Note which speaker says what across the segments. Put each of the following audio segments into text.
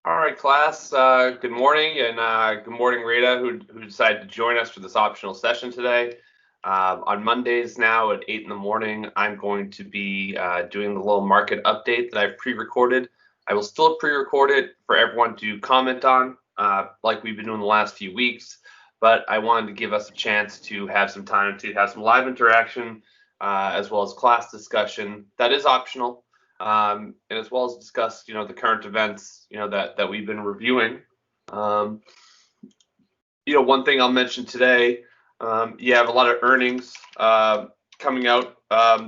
Speaker 1: All right, class. Good morning, and good morning, Rita, who decided to join us for this optional session today. On Mondays now at 8 in the morning, I'm going to be doing the little market update that I've pre-recorded. I will still pre-record it for everyone to comment on, like we've been doing the last few weeks. But I wanted to give us a chance to have some time to have some live interaction, as well as class discussion. That is optional, and as well as discuss, the current events, that we've been reviewing. Um, One thing I'll mention today, you have a lot of earnings coming out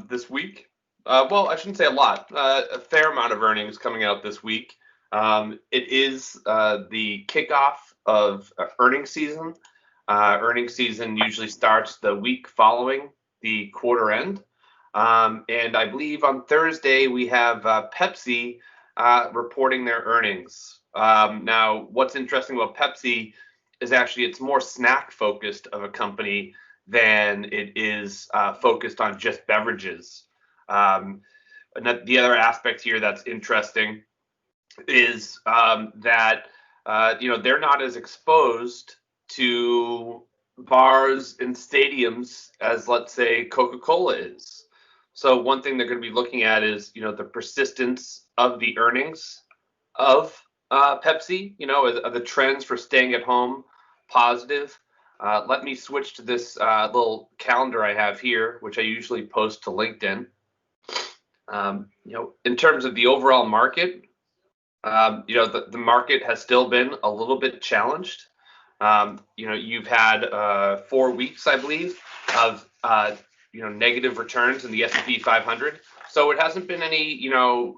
Speaker 1: this week. Well, I shouldn't say a lot, a fair amount of earnings coming out this week. It is the kickoff of earnings season. Earnings season usually starts the week following the quarter end. And I believe on Thursday we have Pepsi reporting their earnings. Now, what's interesting about Pepsi is actually it's more snack focused of a company than it is focused on just beverages. And the other aspect here that's interesting is that they're not as exposed to bars and stadiums as, let's say, Coca-Cola is. So one thing they're going to be looking at is the persistence of the earnings of Pepsi. Are the trends for staying at home positive? Let me switch to this little calendar I have here, which I usually post to LinkedIn. In terms of the overall market, the market has still been a little bit challenged. You've had 4 weeks, I believe, of negative returns in the S&P 500. So it hasn't been any a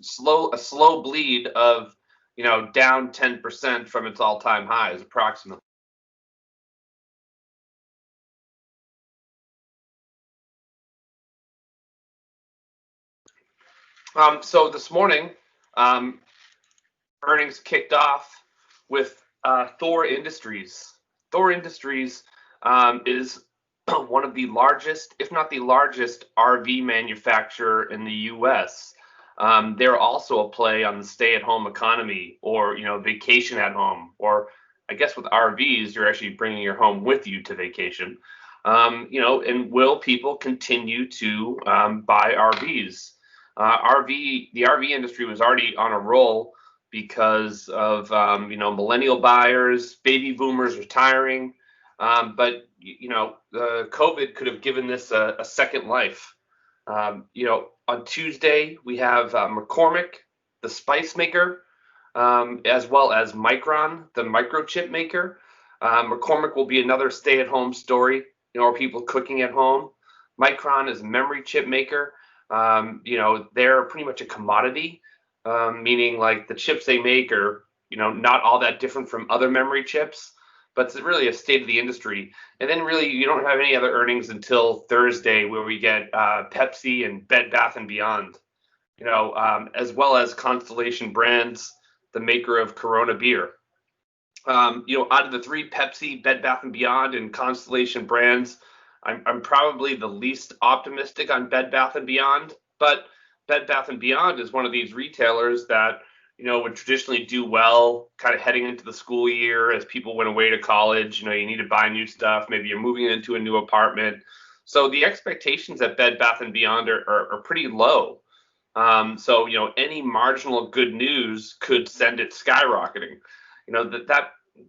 Speaker 1: slow bleed of down 10% from its all-time highs approximately. So this morning, um, earnings kicked off with Thor Industries. Thor Industries is one of the largest, if not the largest, RV manufacturer in the U.S. They're also a play on the stay-at-home economy, or vacation at home, or I guess with RVs, you're actually bringing your home with you to vacation. And will people continue to buy RVs? The RV industry was already on a roll because of millennial buyers, baby boomers retiring, but the COVID could have given this a second life. On Tuesday we have McCormick, the spice maker, as well as Micron, the microchip maker. McCormick will be another stay-at-home story, or people cooking at home. Micron is a memory chip maker. They're pretty much a commodity, meaning like the chips they make are, not all that different from other memory chips, but it's really a state of the industry. And then really you don't have any other earnings until Thursday, where we get Pepsi and Bed Bath and Beyond, as well as Constellation Brands, the maker of Corona beer. Out of the three, Pepsi, Bed Bath and Beyond, and Constellation Brands, I'm probably the least optimistic on Bed Bath and Beyond, but Bed Bath and Beyond is one of these retailers that would traditionally do well, kind of heading into the school year as people went away to college. You need to buy new stuff. Maybe you're moving into a new apartment, so the expectations at Bed Bath and Beyond are pretty low. So any marginal good news could send it skyrocketing.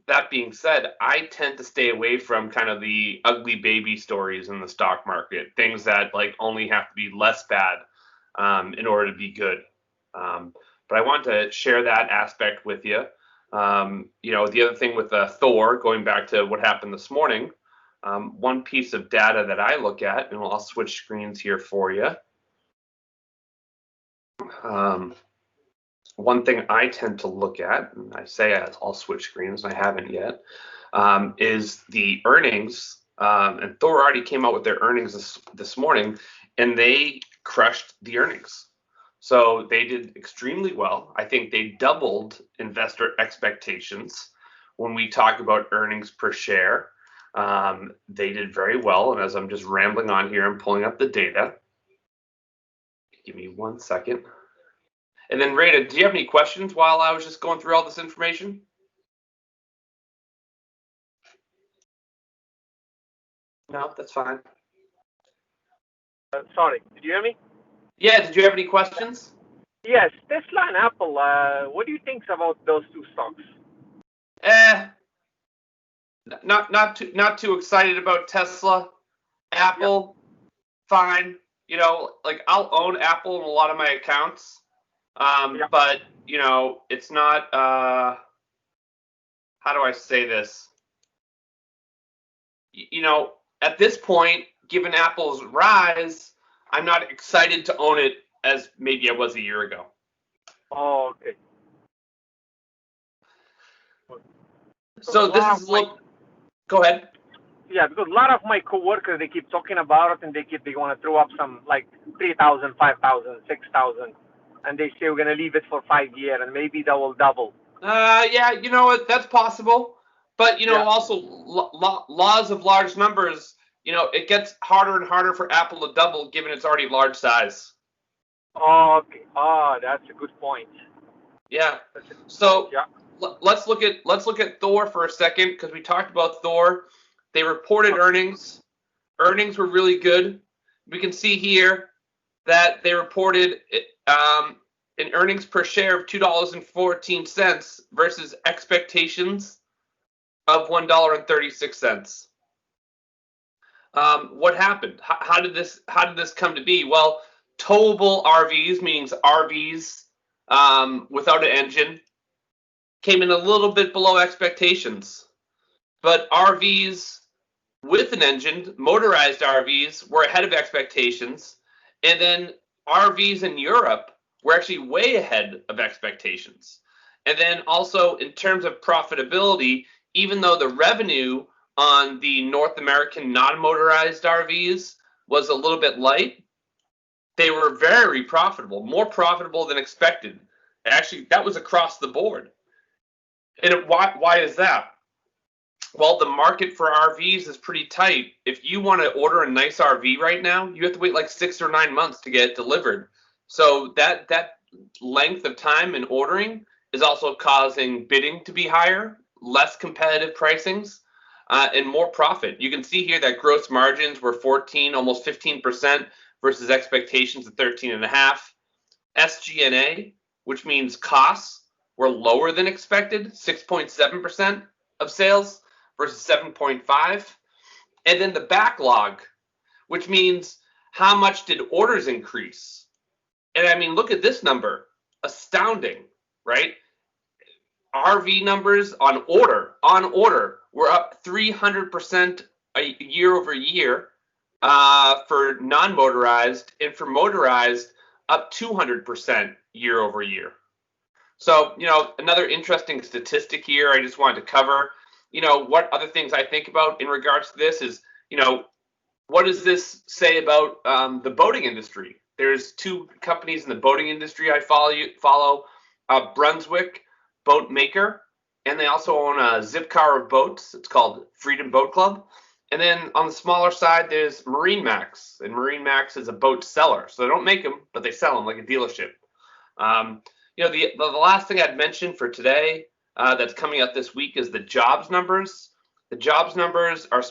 Speaker 1: That being said, I tend to stay away from kind of the ugly baby stories in the stock market, things that like only have to be less bad in order to be good. But I want to share that aspect with you. The other thing with Thor, going back to what happened this morning, one piece of data that I look at, and I'll switch screens here for you. Um, One thing I tend to look at, and I say I'll switch screens, and I haven't yet, is the earnings. And Thor already came out with their earnings this morning, and they crushed the earnings. So they did extremely well. I think they doubled investor expectations. When we talk about earnings per share, they did very well. And as I'm just rambling on here, I'm pulling up the data. Give me 1 second. And then, Rita, do you have any questions while I was just going through all this information? No, that's fine.
Speaker 2: Sorry, did you hear me?
Speaker 1: Yeah, did you have any questions?
Speaker 2: Yes, Tesla and Apple. What do you think about those two stocks?
Speaker 1: Not too excited about Tesla. Apple, fine. You know, like I'll own Apple in a lot of my accounts. But you know, it's not. How do I say this? You know, at this point, given Apple's rise, I'm not excited to own it as maybe I was a year ago.
Speaker 2: Oh, okay.
Speaker 1: So this is Go ahead.
Speaker 2: Yeah, because a lot of my coworkers, they keep talking about it, and they want to throw up some like 3,000, 5,000, 6,000, and they say we're gonna leave it for 5 years, and maybe that will double.
Speaker 1: Yeah, you know what? That's possible. But, you know, also laws of large numbers, you know, it gets harder and harder for Apple to double given its already large size.
Speaker 2: Okay. Oh, that's a good point.
Speaker 1: Yeah. So let's look at Thor for a second because we talked about Thor. They reported earnings. Earnings were really good. We can see here that they reported an earnings per share of $2.14 versus expectations of $1.36. What happened? How did this come to be? Well, towable RVs, meaning RVs without an engine, came in a little bit below expectations. But RVs with an engine, motorized RVs, were ahead of expectations. And then RVs in Europe were actually way ahead of expectations. And then also in terms of profitability, even though the revenue on the North American non-motorized RVs was a little bit light, they were very profitable, more profitable than expected. Actually, that was across the board. And why is that? Well, the market for RVs is pretty tight. If you want to order a nice RV right now, you have to wait like 6 or 9 months to get it delivered. So that length of time in ordering is also causing bidding to be higher, less competitive pricings, and more profit. You can see here that gross margins were 14, almost 15% versus expectations of 13.5. SG&A, which means costs, were lower than expected, 6.7% of sales versus 7.5. And then the backlog, which means how much did orders increase? And I mean, look at this number, astounding, right? RV numbers on order were up 300% year over year for non-motorized, and for motorized up 200% year over year. So, you know, another interesting statistic here I just wanted to cover. You know, what other things I think about in regards to this is, you know, what does this say about the boating industry? There's two companies in the boating industry I follow Brunswick Boat Maker, and they also own a Zipcar of boats. It's called Freedom Boat Club. And then on the smaller side, there's Marine Max, and Marine Max is a boat seller. So they don't make them, but they sell them like a dealership. You know, the last thing I'd mention for today that's coming out this week is the jobs numbers. The jobs numbers are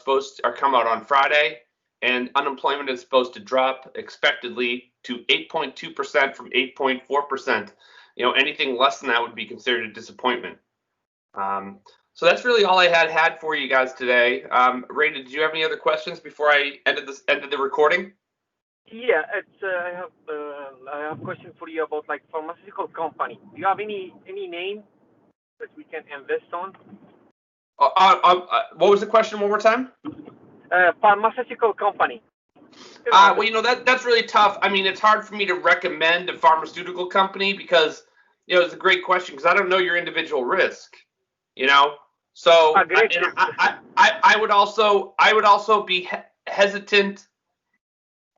Speaker 1: come out on Friday, and unemployment is supposed to drop expectedly to 8.2% from 8.4%. You know, anything less than that would be considered a disappointment. So that's really all I had for you guys today. Ray, did you have any other questions before I ended the recording?
Speaker 2: Yeah, I have a question for you about like pharmaceutical company. Do you have any name that we can invest on?
Speaker 1: What was the question one more time?
Speaker 2: Pharmaceutical company.
Speaker 1: Well, you know, that's really tough. I mean, it's hard for me to recommend a pharmaceutical company because, you know, it's a great question because I don't know your individual risk, you know. So I would also be hesitant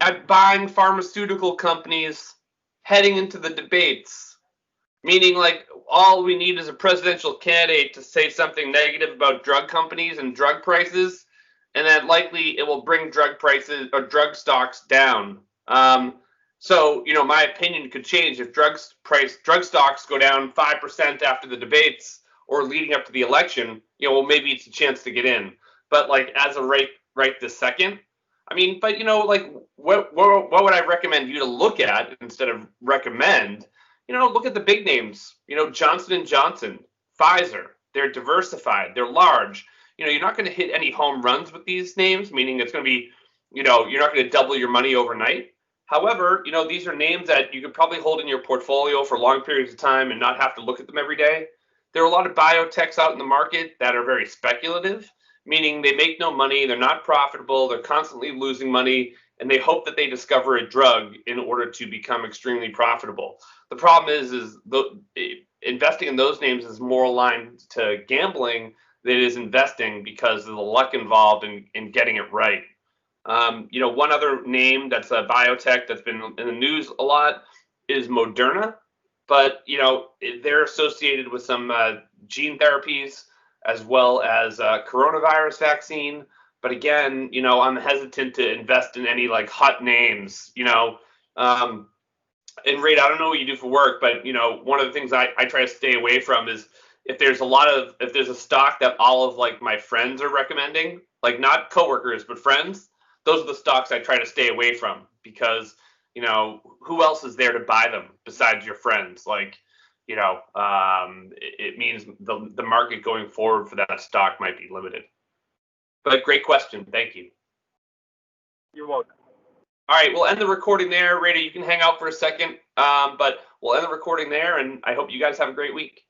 Speaker 1: at buying pharmaceutical companies heading into the debates, meaning like all we need is a presidential candidate to say something negative about drug companies and drug prices, and then likely it will bring drug prices or drug stocks down. So, my opinion could change if drug stocks go down 5% after the debates or leading up to the election. Well, maybe it's a chance to get in. But like as a right this second, I mean, but like what would I recommend you to look at instead of recommend? Look at the big names. Johnson and Johnson, Pfizer. They're diversified. They're large. You're not going to hit any home runs with these names, meaning it's going to be, you're not going to double your money overnight. However, these are names that you could probably hold in your portfolio for long periods of time and not have to look at them every day. There are a lot of biotechs out in the market that are very speculative, meaning they make no money, they're not profitable, they're constantly losing money, and they hope that they discover a drug in order to become extremely profitable. The problem is investing in those names is more aligned to gambling than it is investing because of the luck involved in getting it right. One other name that's a biotech that's been in the news a lot is Moderna, but they're associated with some gene therapies as well as coronavirus vaccine. But again, I'm hesitant to invest in any like hot names. And Reid, I don't know what you do for work, but one of the things I try to stay away from is if there's a stock that all of like my friends are recommending, like not coworkers but friends, those are the stocks I try to stay away from because who else is there to buy them besides your friends? Like it means the market going forward for that stock might be limited. But great question, thank you.
Speaker 2: You're welcome.
Speaker 1: All right, we'll end the recording there. Rita, you can hang out for a second, but we'll end the recording there, and I hope you guys have a great week.